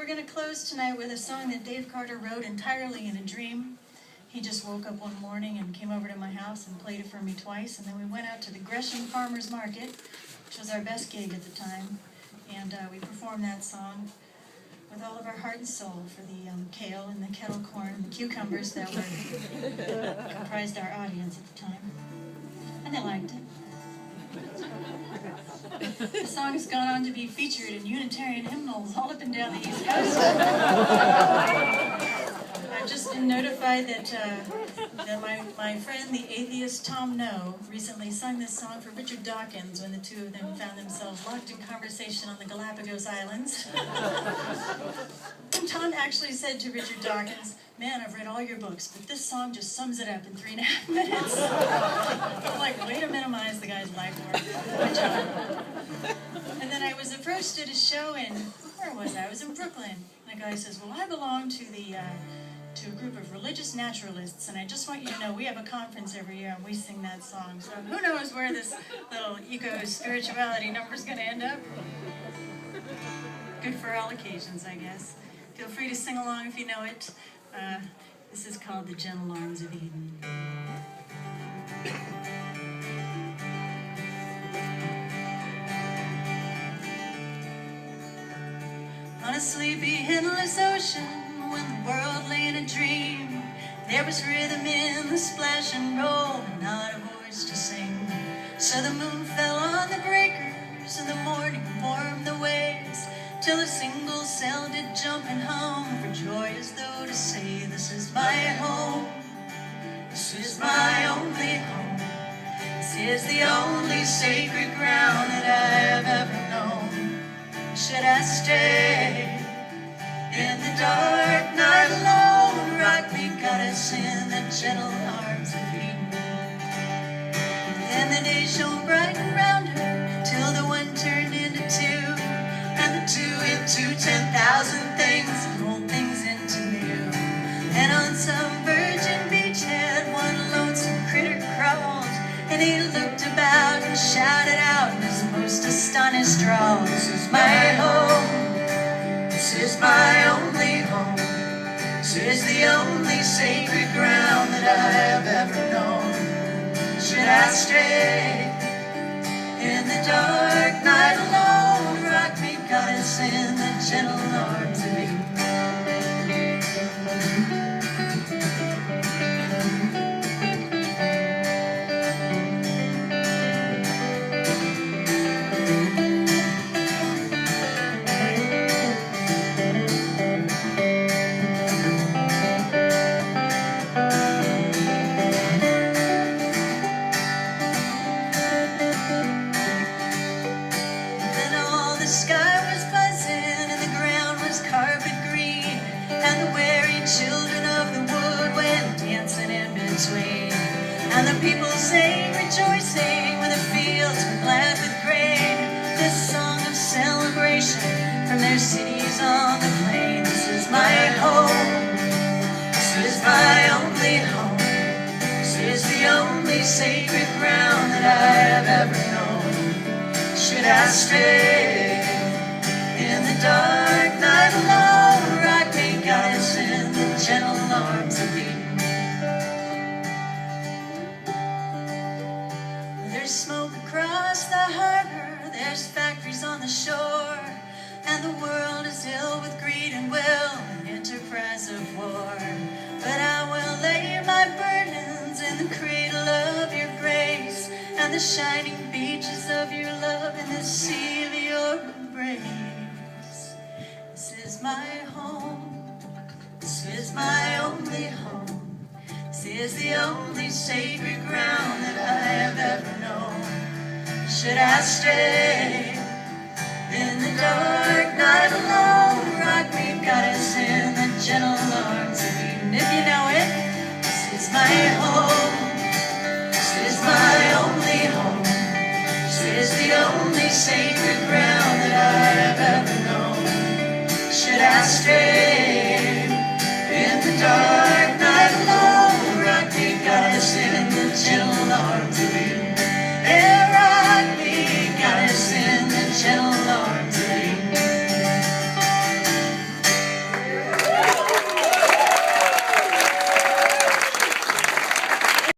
going to close tonight with a song that Dave Carter wrote entirely in a dream. He just woke up one morning and came over to my house and played it for me twice, and then we went out to the Gresham Farmers Market, which was our best gig at the time, and we performed that song with all of our heart and soul for the kale and the kettle corn and the cucumbers that were comprised our audience at the time, and they liked it. The song has gone on to be featured in Unitarian hymnals all up and down the East Coast. I've just been notified that my friend, the atheist Tom No, recently sung this song for Richard Dawkins when the two of them found themselves locked in conversation on the Galapagos Islands. And Tom actually said to Richard Dawkins, "Man, I've read all your books, but this song just sums it up in 3.5 minutes." I'm like, way to minimize the guy's life work. Good job. And then I was approached at a show in, where was I? I was in Brooklyn. And the guy says, "Well, I belong to a group of religious naturalists, and I just want you to know we have a conference every year and we sing that song. So who knows where this little eco-spirituality number's going to end up? Good for all occasions, I guess. Feel free to sing along if you know it. This is called The Gentle Arms of Eden. On a sleepy, endless ocean, when the world lay in a dream, there was rhythm in the splash and roll, and not a voice to sing. So the moon fell on the breakers, and the morning warmed the waves, till a single cell did jump and hum for joy, as though to say, "This is my home, this is my only home, this is the only sacred ground that I have ever known. Should I stay in the dark night alone, rock me, goddess, in the gentle arms of Eden." Then the day shone bright around her, till the one turned into two, and the two into 10,000 things, and rolled things into new. And on some virgin beachhead, one lonesome critter crawled, and he looked about and shouted out in his most astonished drawl, "This is my home, this is my only home, this is the only sacred ground that I have ever known. Should I stay in the dark night alone, rock me, goddess, in the gentle arms of Eden." And the people sang, rejoicing, when the fields were glad with grain, this song of celebration from their cities on the plain. This is my home, this is my only home, this is the only sacred ground that I have ever known. Should I stay in the dark night alone, rock me, goddess, in the gentle arms of Eden. There's smoke across the harbor, there's factories on the shore, and the world is ill with greed and will, an enterprise of war. But I will lay my burdens in the cradle of your grace, and the shining beaches of your love, and the sea of your embrace. This is my home, this is my only home, this is the only sacred ground that I have ever known. Should I stay in the dark night alone, rock me, goddess, in the gentle arms of Eden. If you know it, this is my home, this is my only home, this is the only sacred ground that I have ever known. Should I stay